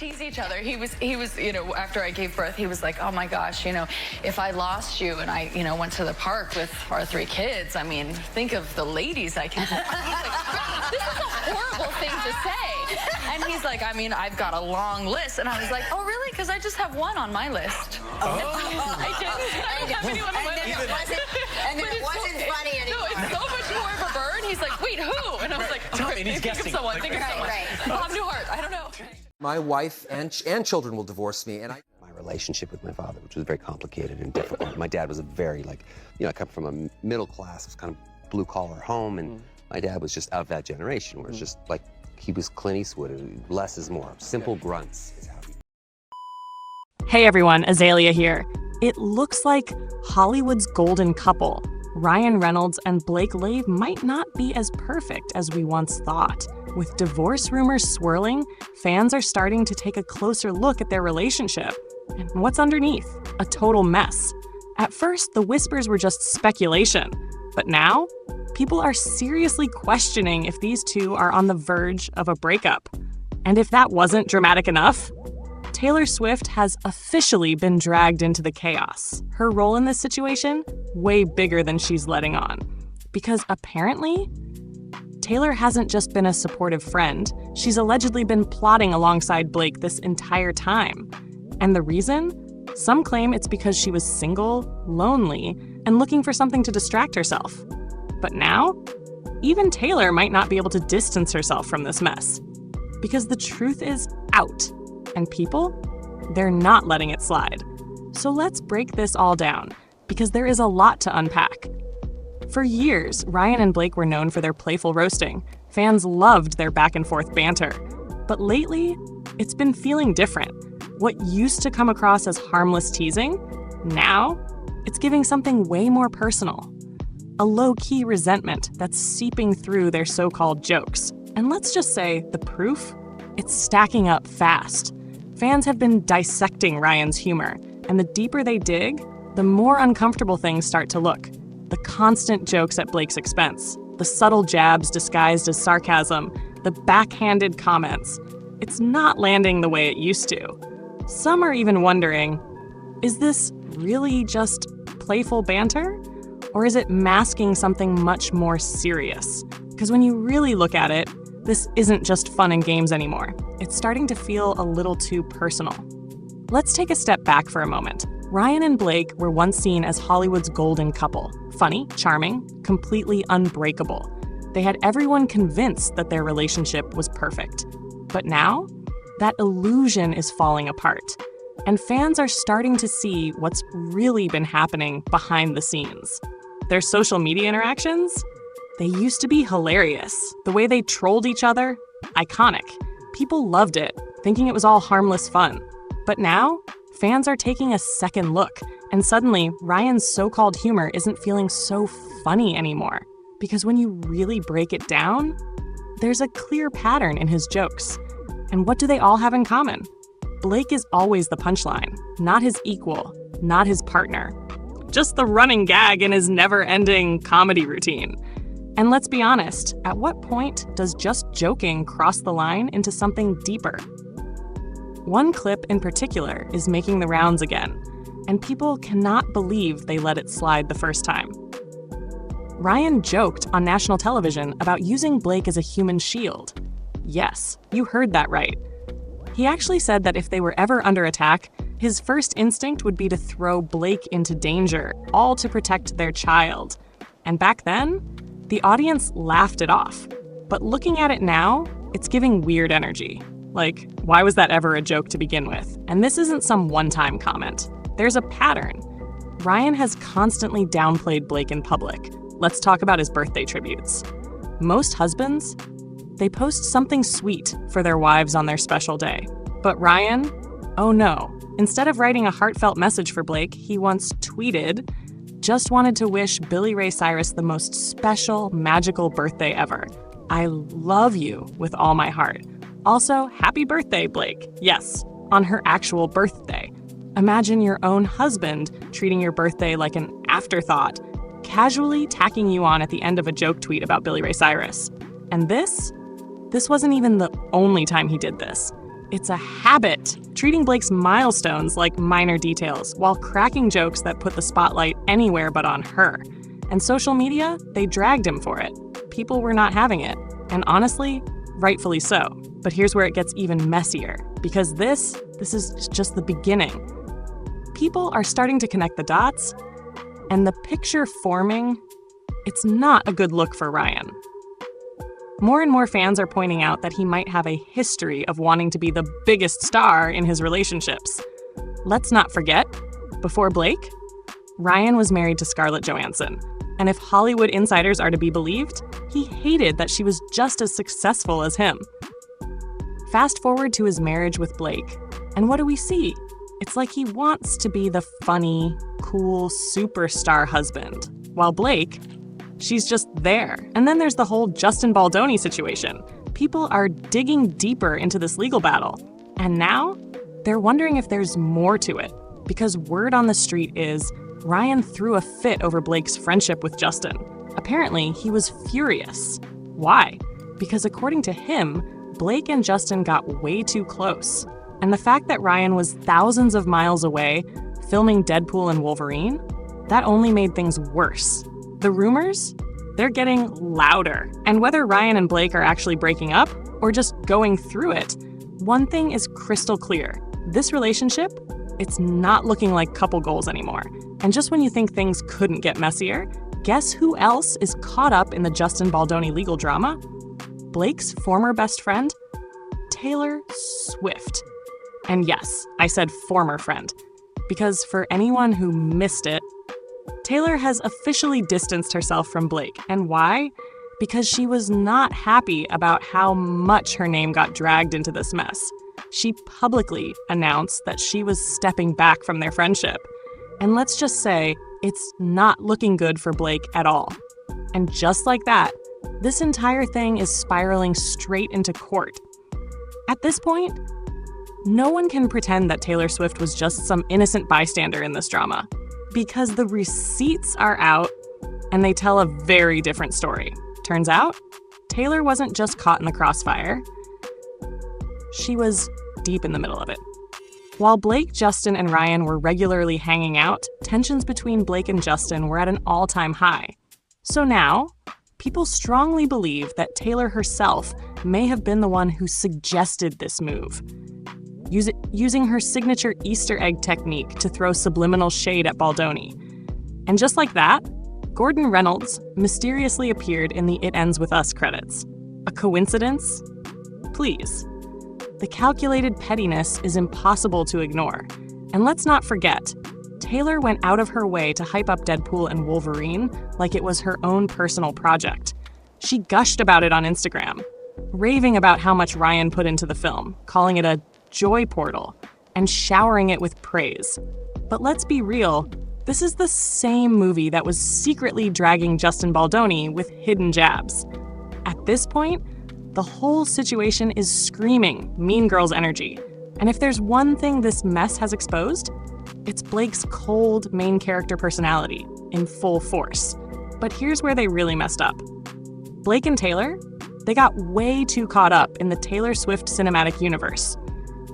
tease each other. He was, after I gave birth, he was like, oh my gosh, if I lost you and I, went to the park with our 3 kids, I mean, think of the ladies I can. Like, this is a horrible thing to say. And he's like, I mean, I've got a long list. And I was like, oh, really? Because I just have one on my list. I didn't have anyone on my list. And then it wasn't funny anymore. No, it's so much more of a burn. He's like, wait, who? And I was like, okay, think of someone. Think of someone. Bob Newhart, I don't know. My wife and children will divorce me, and My relationship with my father, which was very complicated and difficult. My dad was a very, I come from a middle class, kind of blue-collar home, and my dad was just of that generation, where it's just like, he was Clint Eastwood, less is more. Simple grunts is how he... Hey everyone, Azalea here. It looks like Hollywood's golden couple, Ryan Reynolds and Blake Lively, might not be as perfect as we once thought. With divorce rumors swirling, fans are starting to take a closer look at their relationship. And what's underneath? A total mess. At first, the whispers were just speculation. But now, people are seriously questioning if these two are on the verge of a breakup. And if that wasn't dramatic enough, Taylor Swift has officially been dragged into the chaos. Her role in this situation, way bigger than she's letting on. Because apparently, Taylor hasn't just been a supportive friend, she's allegedly been plotting alongside Blake this entire time. And the reason? Some claim it's because she was single, lonely, and looking for something to distract herself. But now, even Taylor might not be able to distance herself from this mess. Because the truth is out. And people, they're not letting it slide. So let's break this all down, because there is a lot to unpack. For years, Ryan and Blake were known for their playful roasting. Fans loved their back-and-forth banter. But lately, it's been feeling different. What used to come across as harmless teasing, now, it's giving something way more personal. A low-key resentment that's seeping through their so-called jokes. And let's just say, the proof? It's stacking up fast. Fans have been dissecting Ryan's humor, and the deeper they dig, the more uncomfortable things start to look. The constant jokes at Blake's expense, the subtle jabs disguised as sarcasm, the backhanded comments. It's not landing the way it used to. Some are even wondering, is this really just playful banter? Or is it masking something much more serious? Because when you really look at it, this isn't just fun and games anymore. It's starting to feel a little too personal. Let's take a step back for a moment. Ryan and Blake were once seen as Hollywood's golden couple. Funny, charming, completely unbreakable. They had everyone convinced that their relationship was perfect. But now, that illusion is falling apart. And fans are starting to see what's really been happening behind the scenes. Their social media interactions? They used to be hilarious. The way they trolled each other? Iconic. People loved it, thinking it was all harmless fun. But now, fans are taking a second look, and suddenly, Ryan's so-called humor isn't feeling so funny anymore. Because when you really break it down, there's a clear pattern in his jokes. And what do they all have in common? Blake is always the punchline, not his equal, not his partner. Just the running gag in his never-ending comedy routine. And let's be honest, at what point does just joking cross the line into something deeper? One clip in particular is making the rounds again, and people cannot believe they let it slide the first time. Ryan joked on national television about using Blake as a human shield. Yes, you heard that right. He actually said that if they were ever under attack, his first instinct would be to throw Blake into danger, all to protect their child. And back then, the audience laughed it off. But looking at it now, it's giving weird energy. Like, why was that ever a joke to begin with? And this isn't some one-time comment. There's a pattern. Ryan has constantly downplayed Blake in public. Let's talk about his birthday tributes. Most husbands, they post something sweet for their wives on their special day. But Ryan, oh no. Instead of writing a heartfelt message for Blake, he once tweeted, "Just wanted to wish Billy Ray Cyrus the most special, magical birthday ever. I love you with all my heart. Also, happy birthday, Blake." Yes, on her actual birthday. Imagine your own husband treating your birthday like an afterthought, casually tacking you on at the end of a joke tweet about Billy Ray Cyrus. And this wasn't even the only time he did this. it's a habit, treating Blake's milestones like minor details while cracking jokes that put the spotlight anywhere but on her. And social media, they dragged him for it. People were not having it. And honestly, rightfully so. But here's where it gets even messier, because this is just the beginning. People are starting to connect the dots, and the picture forming, it's not a good look for Ryan. More and more fans are pointing out that he might have a history of wanting to be the biggest star in his relationships. Let's not forget, before Blake, Ryan was married to Scarlett Johansson. And if Hollywood insiders are to be believed, he hated that she was just as successful as him. Fast forward to his marriage with Blake, and what do we see? It's like he wants to be the funny, cool, superstar husband, while Blake, she's just there. And then there's the whole Justin Baldoni situation. People are digging deeper into this legal battle, and now they're wondering if there's more to it, because word on the street is Ryan threw a fit over Blake's friendship with Justin. Apparently, he was furious. Why? Because according to him, Blake and Justin got way too close. And the fact that Ryan was thousands of miles away, filming Deadpool and Wolverine, that only made things worse. The rumors? They're getting louder. And whether Ryan and Blake are actually breaking up or just going through it, one thing is crystal clear. This relationship, it's not looking like couple goals anymore. And just when you think things couldn't get messier, guess who else is caught up in the Justin Baldoni legal drama? Blake's former best friend, Taylor Swift. And yes, I said former friend, because for anyone who missed it, Taylor has officially distanced herself from Blake. And why? Because she was not happy about how much her name got dragged into this mess. She publicly announced that she was stepping back from their friendship. And let's just say, it's not looking good for Blake at all. And just like that, this entire thing is spiraling straight into court. At this point, no one can pretend that Taylor Swift was just some innocent bystander in this drama, because the receipts are out and they tell a very different story. Turns out, Taylor wasn't just caught in the crossfire. She was deep in the middle of it. While Blake, Justin, and Ryan were regularly hanging out, tensions between Blake and Justin were at an all-time high. So now, people strongly believe that Taylor herself may have been the one who suggested this move, using her signature Easter egg technique to throw subliminal shade at Baldoni. And just like that, Gordon Reynolds mysteriously appeared in the It Ends With Us credits. A coincidence? Please. The calculated pettiness is impossible to ignore. And let's not forget, Taylor went out of her way to hype up Deadpool and Wolverine like it was her own personal project. She gushed about it on Instagram, raving about how much Ryan put into the film, calling it a joy portal, and showering it with praise. But let's be real, this is the same movie that was secretly dragging Justin Baldoni with hidden jabs. At this point, the whole situation is screaming Mean Girls energy. And if there's one thing this mess has exposed, it's Blake's cold main character personality in full force. But here's where they really messed up. Blake and Taylor, they got way too caught up in the Taylor Swift cinematic universe.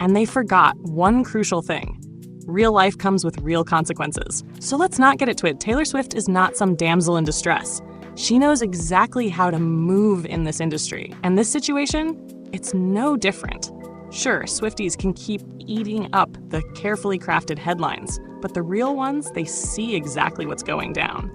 And they forgot one crucial thing. Real life comes with real consequences. So let's not get it twisted. Taylor Swift is not some damsel in distress. She knows exactly how to move in this industry. And this situation, it's no different. Sure, Swifties can keep eating up the carefully crafted headlines, but the real ones, they see exactly what's going down.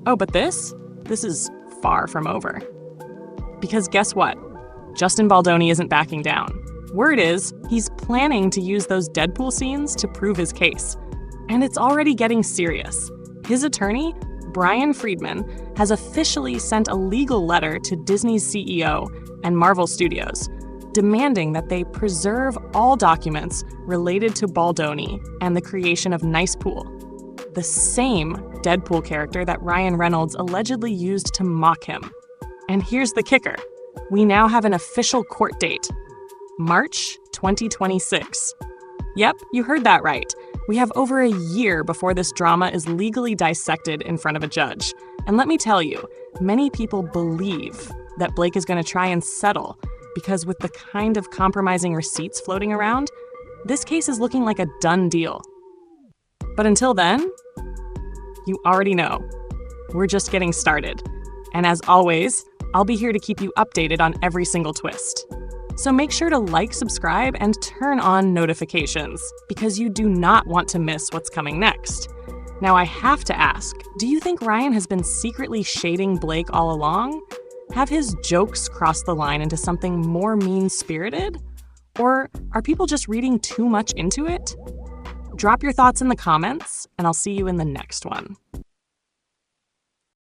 Oh, but this is far from over. Because guess what? Justin Baldoni isn't backing down. Word is, he's planning to use those Deadpool scenes to prove his case. And it's already getting serious. His attorney, Brian Friedman, has officially sent a legal letter to Disney's CEO and Marvel Studios, demanding that they preserve all documents related to Baldoni and the creation of Nice Pool, the same Deadpool character that Ryan Reynolds allegedly used to mock him. And here's the kicker. We now have an official court date. March 2026. Yep, you heard that right. We have over a year before this drama is legally dissected in front of a judge. And let me tell you, many people believe that Blake is going to try and settle because with the kind of compromising receipts floating around, this case is looking like a done deal. But until then, you already know, we're just getting started. And as always, I'll be here to keep you updated on every single twist. So make sure to like, subscribe, and turn on notifications, because you do not want to miss what's coming next. Now I have to ask, do you think Ryan has been secretly shading Blake all along? Have his jokes crossed the line into something more mean-spirited? Or are people just reading too much into it? Drop your thoughts in the comments, and I'll see you in the next one.